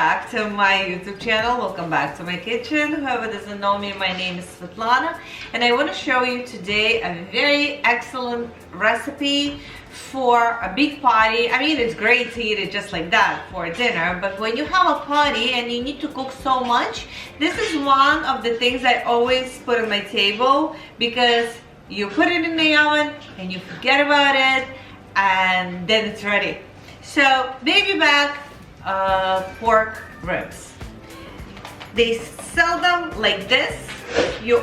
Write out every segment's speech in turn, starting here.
back to my YouTube channel. Welcome back to my kitchen. Whoever doesn't know me, my name is Svetlana, and I want to show you today a very excellent recipe for a big party. I mean, it's great to eat it just like that for dinner, but when you have a party and you need to cook so much, this is one of the things I always put on my table, because you put it in the oven and you forget about it and then it's ready. So baby back pork ribs, they sell them like this. You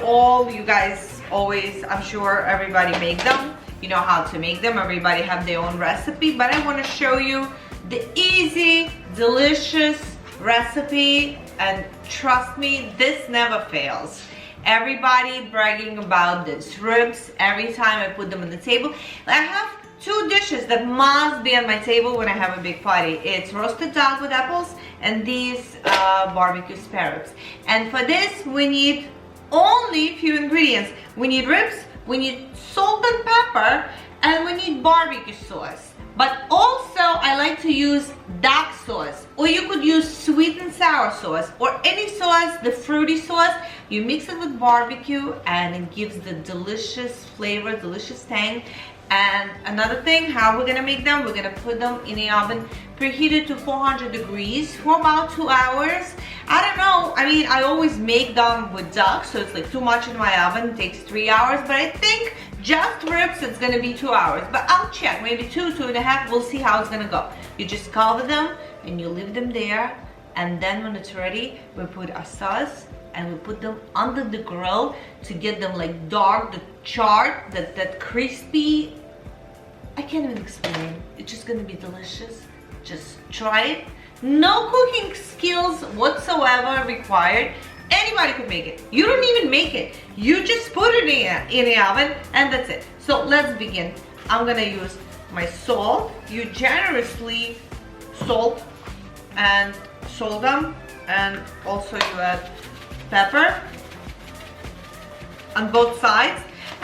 guys always, I'm sure everybody make them. You know how to make them. Everybody have their own recipe, but I want to show you the easy, delicious recipe, and trust me, this never fails. Everybody bragging about this ribs every time I put them on the table. I have two dishes that must be on my table when I have a big party. It's roasted duck with apples and these barbecue spare ribs. And for this we need only a few ingredients. We need ribs, we need salt and pepper, and we need barbecue sauce. But also I like to use duck sauce, or you could use sweet and sour sauce, or any sauce, the fruity sauce. You mix it with barbecue and it gives the delicious flavor, delicious tang. And another thing, how we're gonna make them, we're gonna put them in the oven preheated to 400 degrees for about 2 hours. I don't know, I mean, I always make them with duck, so it's like too much in my oven. It takes 3 hours, but I think just ribs it's gonna be 2 hours, but I'll check, maybe 2.5. We'll see how it's gonna go. You just cover them and you leave them there, and then when it's ready, we put our sauce and we put them under the grill to get them like dark, the charred, that crispy. I can't even explain. It's just gonna be delicious. Just try it. No cooking skills whatsoever required. Anybody could make it. You don't even make it. You just put it in the oven and that's it. So let's begin. I'm gonna use my salt. You generously salt them, and also you add pepper on both sides.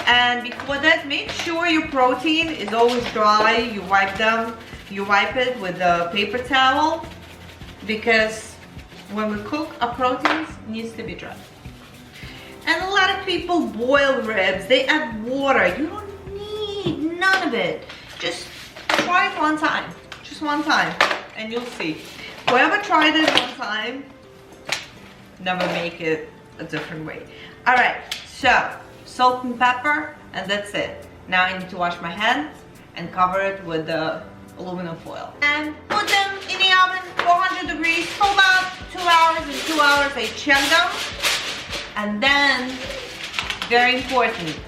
And before that, make sure your protein is always dry. You wipe it with a paper towel, because when we cook, our proteins needs to be dry. And a lot of people boil ribs, they add water. You don't need none of it. Just try it one time, just one time, and you'll see. Whoever tried it one time, never make it a different way. All right, so salt and pepper, and that's it. Now I need to wash my hands and cover it with the aluminum foil. And put them in the oven, 400 degrees, for about 2 hours. In 2 hours I check them. And then, very important,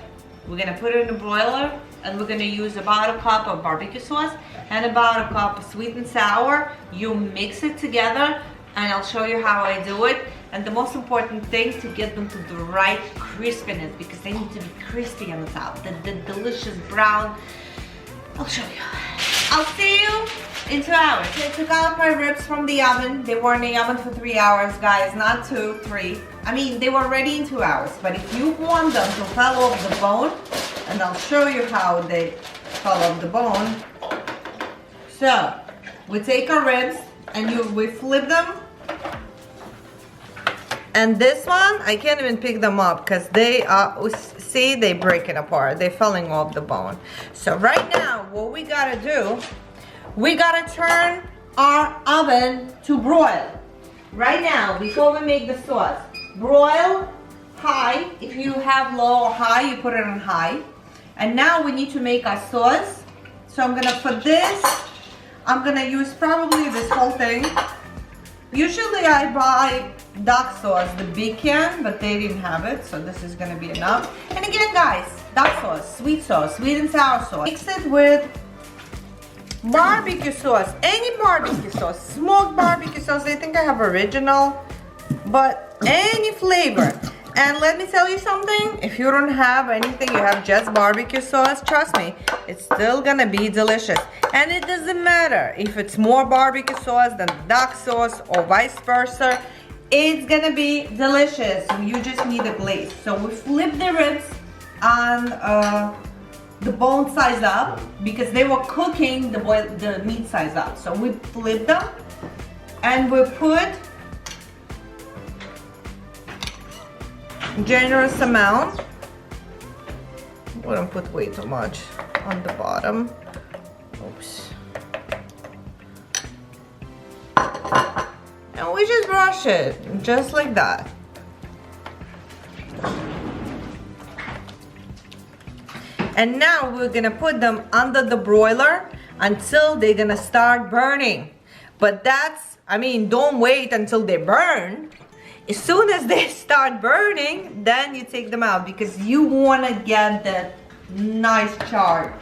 we're gonna put it in a broiler, and we're gonna use about a cup of barbecue sauce and about a cup of sweet and sour. You mix it together, and I'll show you how I do it. And the most important thing, to get them to the right crispiness, because they need to be crispy on the top, the delicious brown. I'll show you. I'll see you in 2 hours. I took out my ribs from the oven. They were in the oven for 3 hours, guys, not 2, 3. I mean, they were ready in 2 hours, but if you want them to fall off the bone, and I'll show you how they fall off the bone. So, we take our ribs and we flip them. And this one, I can't even pick them up because they are, see, they breaking apart. They're falling off the bone. So right now, what we gotta do, we gotta turn our oven to broil. Right now, before we make the sauce, broil high. If you have low or high, you put it on high. And now we need to make our sauce. So I'm gonna, for this, I'm gonna use probably this whole thing. Usually I buy duck sauce, the big can, but they didn't have it, so this is gonna be enough. And again, guys, duck sauce, sweet and sour sauce. Mix it with barbecue sauce, any barbecue sauce, smoked barbecue sauce. I think I have original, but any flavor. And let me tell you something, if you don't have anything, you have just barbecue sauce, trust me, it's still gonna be delicious. And it doesn't matter if it's more barbecue sauce than duck sauce or vice versa, it's gonna be delicious. You just need a glaze. So we flip the ribs on the bone size up, because they were cooking the meat size up. So we flip them And we put generous amount. We don't put way too much on the bottom. Oops. And we just brush it, just like that. And now we're gonna put them under the broiler until they're gonna start burning. But that's, I mean, don't wait until they burn. As soon as they start burning, then you take them out because you wanna get that nice char,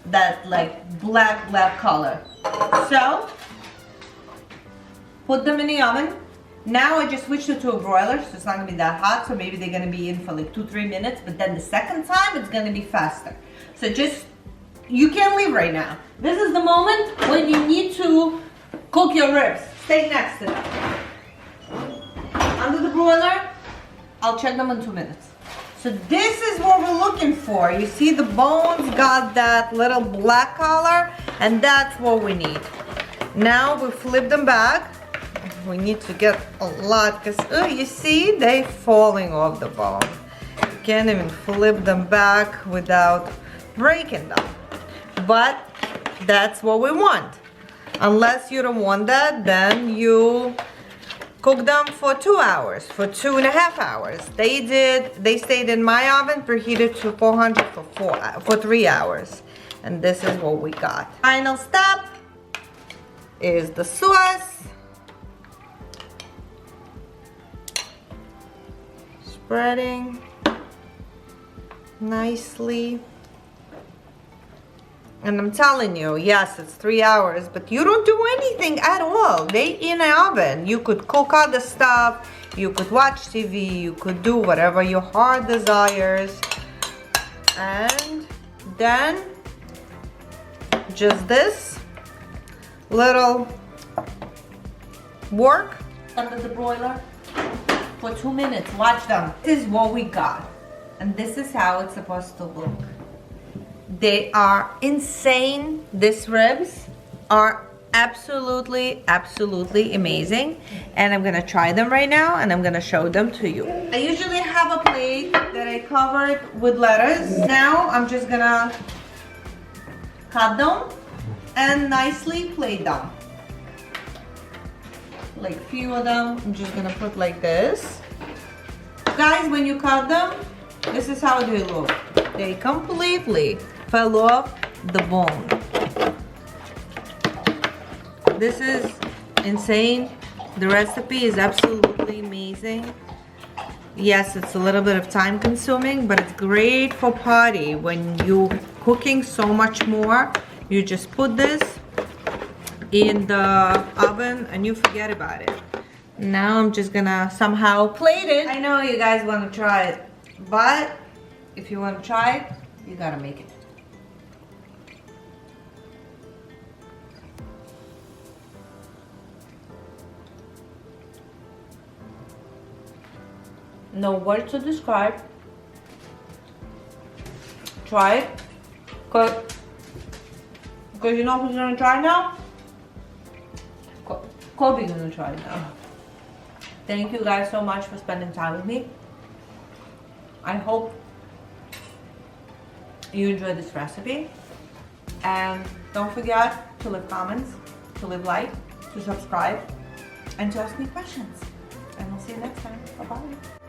that like black color. So, put them in the oven. Now I just switched it to a broiler, so it's not gonna be that hot, so maybe they're gonna be in for like 2-3 minutes, but then the second time it's gonna be faster. So just, you can't leave right now. This is the moment when you need to cook your ribs. Stay next to them. Under the broiler, I'll check them in 2 minutes. So this is what we're looking for. You see the bones got that little black color, and that's what we need. Now we flip them back. We need to get a lot because you see they falling off the bone. You can't even flip them back without breaking them. But that's what we want. Unless you don't want that, then you cook them for 2 hours, for 2.5 hours. They stayed in my oven preheated to 400 for 3 hours. And this is what we got. Final step is the sauce. Spreading nicely. And I'm telling you, yes, it's 3 hours, but you don't do anything at all. They in an oven. You could cook other stuff, you could watch TV, you could do whatever your heart desires. And then just this little work under the broiler for 2 minutes. Watch them. This is what we got. And this is how it's supposed to look. They are insane. These ribs are absolutely amazing. And I'm gonna try them right now and I'm gonna show them to you. I usually have a plate that I covered with lettuce. Now I'm just gonna cut them and nicely plate them. Like few of them, I'm just gonna put like this. Guys, when you cut them, this is how they look. They completely fell off the bone. This is insane. The recipe is absolutely amazing. Yes, it's a little bit of time consuming, but it's great for party. When you're cooking so much more, you just put this in the oven and you forget about it. Now I'm just gonna somehow plate it. I know you guys want to try it, but if you want to try it, you gotta make it. No words to describe. Try it. Because you know who's gonna try now? Kobe's gonna try it now. Thank you guys so much for spending time with me. I hope you enjoyed this recipe. And don't forget to leave comments, to leave like, to subscribe, and to ask me questions. And we'll see you next time. Bye-bye.